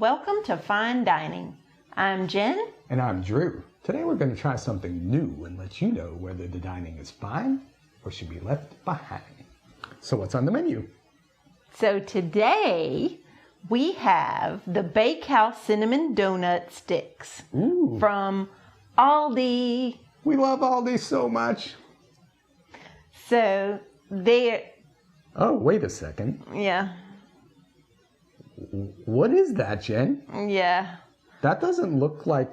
Welcome to Fein Dining. I'm Jen. And I'm Drew. Today we're going to try something new and let you know whether the dining is fine or should be left behind. So what's on the menu? So today we have the Bakehouse Cinnamon Donut Sticks from Aldi. We love Aldi so much. So they're... Oh, wait a second. Yeah. What is that, Jen? Yeah. That doesn't look like...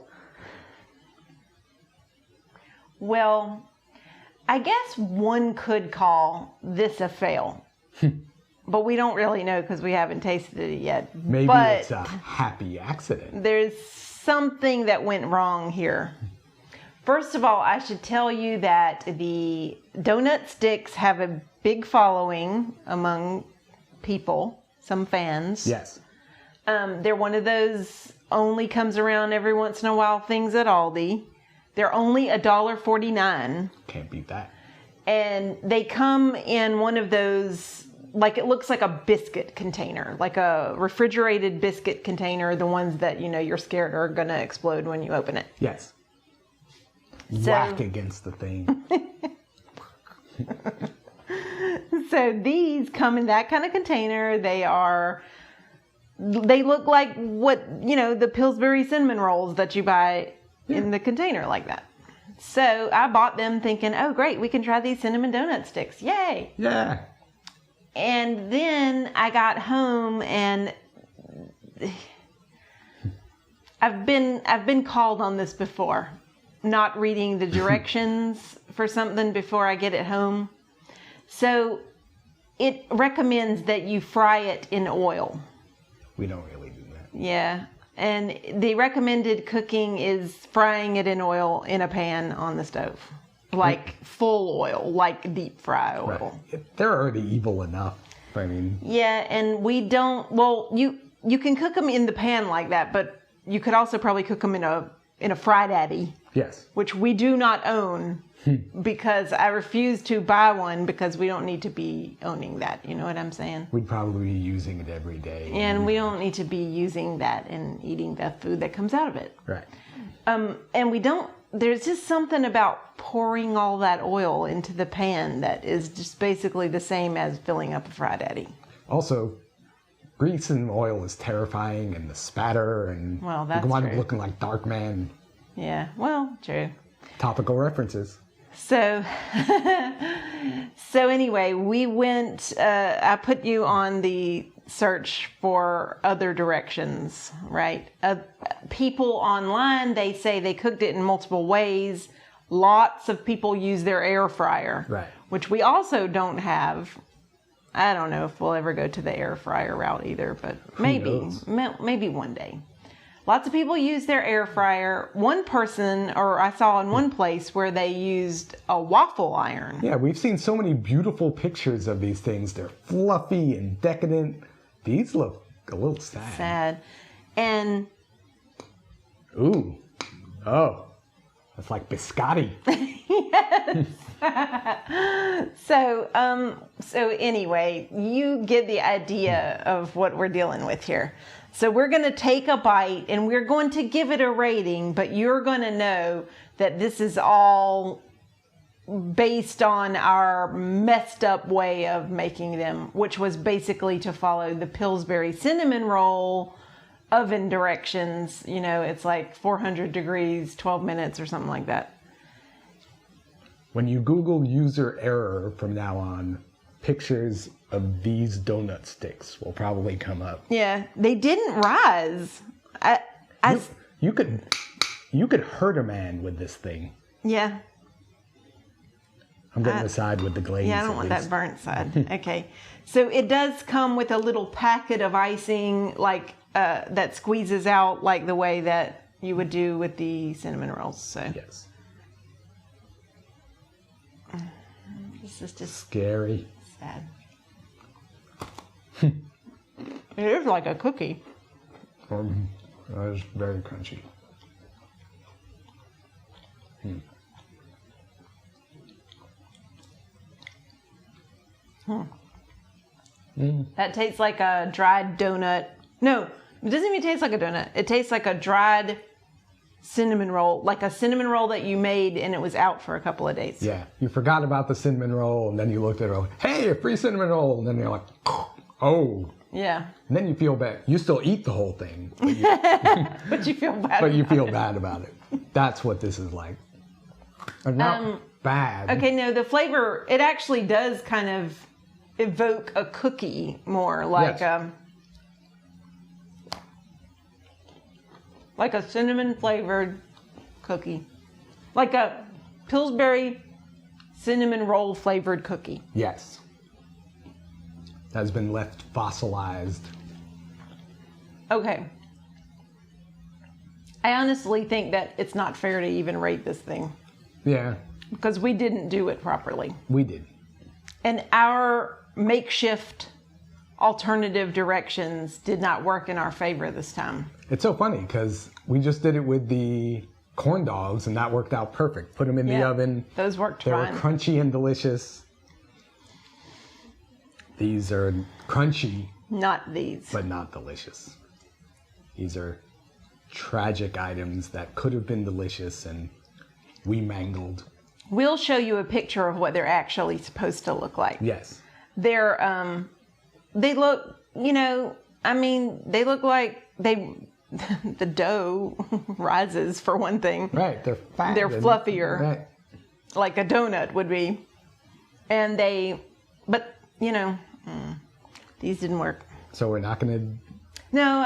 Well, I guess one could call this a fail. But we don't really know because we haven't tasted it yet. Maybe but it's a happy accident. There's something that went wrong here. First of all, I should tell you that the donut sticks have a big following among people, some fans. Yes. They're one of those only comes around every once in a while things at Aldi. They're only $1.49. Can't beat that. And they come in one of those, like it looks like a biscuit container, like a refrigerated biscuit container, the ones that, you know, you're scared are going to explode when you open it. Yes. Whack against the thing. So these come in that kind of container. They look like what, you know, the Pillsbury cinnamon rolls that you buy in the container like that. So I bought them thinking, oh great, we can try these cinnamon donut sticks. Yay. Yeah. And then I got home and I've been called on this before. Not reading the directions for something before I get it home. So it recommends that you fry it in oil. We don't really do that. Yeah. And the recommended cooking is frying it in oil in a pan on the stove. Like full oil, like deep fry oil. Right. They're already evil enough. I mean. Yeah, and we don't, well, you can cook them in the pan like that, but you could also probably cook them in a fry daddy. Yes. Which we do not own because I refuse to buy one because we don't need to be owning that. You know what I'm saying? We'd probably be using it every day. And we don't need to be using that and eating the food that comes out of it. Right. And we don't, there's just something about pouring all that oil into the pan that is just basically the same as filling up a fry daddy. Also, grease and oil is terrifying, and the spatter, and well, that's you can wind up true. looking like Darkman. Yeah, well, true. Topical references. So anyway, we went, I put you on the search for other directions, right? People online, they say they cooked it in multiple ways. Lots of people use their air fryer, Right. which we also don't have. I don't know if we'll ever go to the air fryer route either, but maybe one day. Lots of people use their air fryer. One person, or I saw in one place where they used a waffle iron. Yeah, we've seen so many beautiful pictures of these things. They're fluffy and decadent. These look a little sad. And ooh. Oh. That's like biscotti. yes. So anyway, you get the idea of what we're dealing with here. So we're going to take a bite and we're going to give it a rating, but you're going to know that this is all based on our messed up way of making them, which was basically to follow the Pillsbury cinnamon roll oven directions. You know, it's like 400 degrees, 12 minutes or something like that. When you Google user error from now on, pictures of these donut sticks will probably come up. Yeah, they didn't rise. You could hurt a man with this thing. Yeah. I'm getting the side with the glaze. Yeah, I don't want that burnt side. Okay. So it does come with a little packet of icing, like that squeezes out like the way that you would do with the cinnamon rolls. So yes. This is just scary. Sad. It is like a cookie. That is very crunchy. That tastes like a dried donut. No, It doesn't even taste like a donut. It tastes like a dried cinnamon roll, like a cinnamon roll that you made and it was out for a couple of days. Yeah, you forgot about the cinnamon roll, and then you looked at it, hey, a free cinnamon roll, and then you're like, oh. Yeah. And then you feel bad. You still eat the whole thing, but you, but you feel bad. but you feel bad about it. That's what this is like. Not bad. Okay, no, the flavor, it actually does kind of evoke a cookie more, like Yes. Like a cinnamon flavored cookie, like a Pillsbury cinnamon roll flavored cookie. Yes. Has been left fossilized. Okay. I honestly think that it's not fair to even rate this thing Yeah, because we didn't do it properly. we did. And our makeshift alternative directions did not work in our favor this time. It's so funny because we just did it with the corn dogs and that worked out perfect. Put them in the oven. Those worked They fine. were crunchy and delicious. These are crunchy, Not these. but not delicious. These are tragic items that could have been delicious and we mangled. We'll show you a picture of what they're actually supposed to look like. Yes. They're, they look, they look like the dough rises for one thing. Right. They're fat. They're fluffier. Right. Like a donut would be. And these didn't work. So we're not going to... No,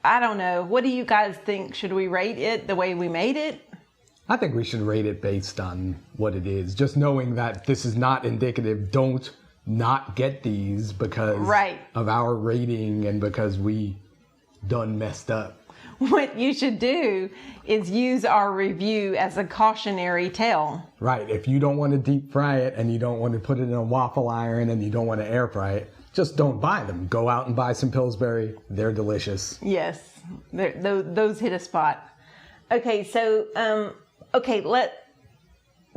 I don't know. What do you guys think? Should we rate it the way we made it? I think we should rate it based on what it is. Just knowing that this is not indicative. Don't not get these because of our rating and because we done messed up. What you should do is use our review as a cautionary tale. Right. If you don't want to deep fry it and you don't want to put it in a waffle iron and you don't want to air fry it, just don't buy them. Go out and buy some Pillsbury. They're delicious. Yes, those hit a spot. Okay, so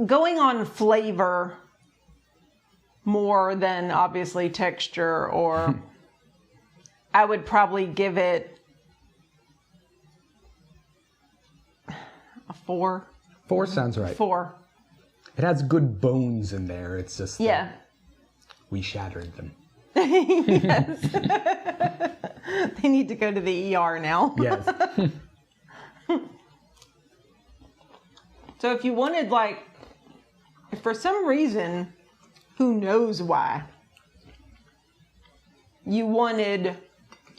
going on flavor more than obviously texture, or I would probably give it a 4. 4 sounds right. 4. It has good bones in there. It's just we shattered them. Yes. They need to go to the ER now. Yes. So if you wanted, if for some reason, who knows why, you wanted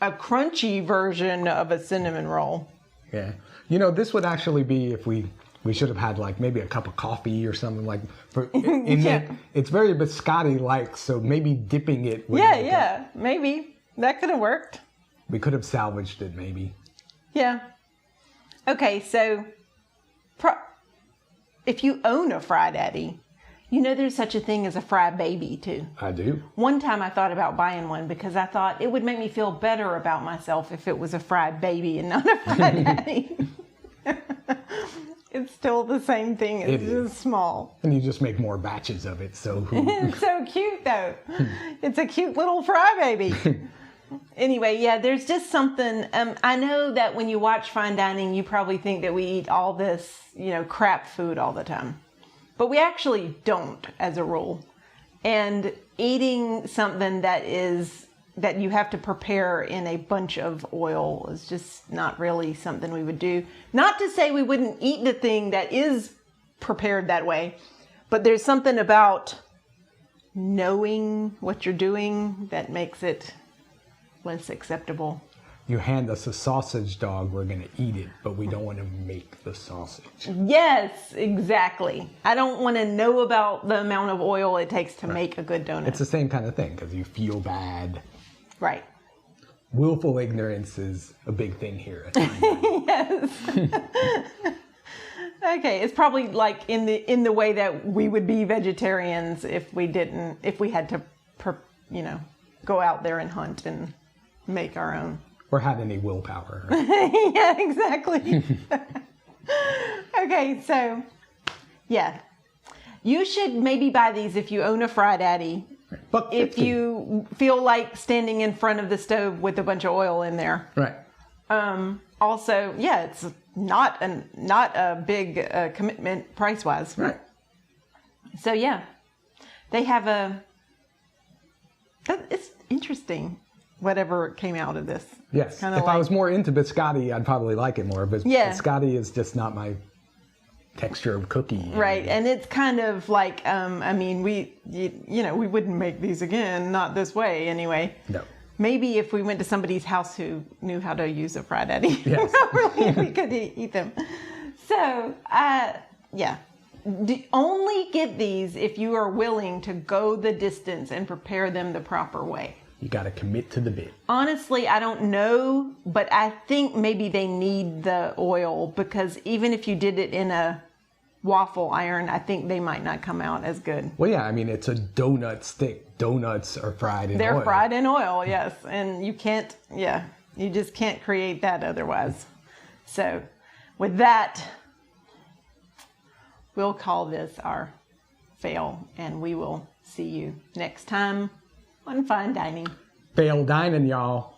a crunchy version of a cinnamon roll. Yeah. This would actually be if we should have had maybe a cup of coffee or something it's very biscotti-like, so maybe dipping it with maybe. That could have worked. We could have salvaged it maybe. Yeah. Okay, so if you own a Fry Daddy, there's such a thing as a Fry Baby too. I do. One time I thought about buying one because I thought it would make me feel better about myself if it was a Fry Baby and not a Fry Daddy. It's still the same thing. It's just small. And you just make more batches of it. So It's so cute though. It's a cute little Fry Baby. Anyway, there's just something. I know that when you watch Fein Dining, you probably think that we eat all this, crap food all the time. But we actually don't, as a rule. And eating something that you have to prepare in a bunch of oil is just not really something we would do. Not to say we wouldn't eat the thing that is prepared that way, but there's something about knowing what you're doing that makes it less acceptable. You hand us a sausage dog, we're going to eat it, but we don't want to make the sausage. Yes, exactly. I don't want to know about the amount of oil it takes to make a good donut. It's the same kind of thing because you feel bad. Right. Willful ignorance is a big thing here at Fein Dining. Yes. Okay, it's probably in the way that we would be vegetarians if we had to, go out there and hunt and make our own. Or had any willpower. Yeah, exactly. Okay, so, you should maybe buy these if you own a Fry Daddy. if you feel like standing in front of the stove with a bunch of oil in there. Right. Also, yeah, it's not a big commitment price-wise. Right. So, yeah, they have it's interesting, whatever came out of this. Yes. If I was more into biscotti, I'd probably like it more. But biscotti is just not my texture of cookie. Right. And it's kind of like, I mean, we wouldn't make these again, not this way anyway. No. Maybe if we went to somebody's house who knew how to use a fried Eddie, yes. we could eat them. So, yeah. Only get these if you are willing to go the distance and prepare them the proper way. You got to commit to the bit. Honestly, I don't know, but I think maybe they need the oil because even if you did it in a waffle iron, I think they might not come out as good. Well, yeah, I mean, it's a donut stick. Donuts are fried in oil. They're fried in oil, yes. And you just can't create that otherwise. So with that, we'll call this our fail, and we will see you next time on Fine Dining. Fail dining, y'all.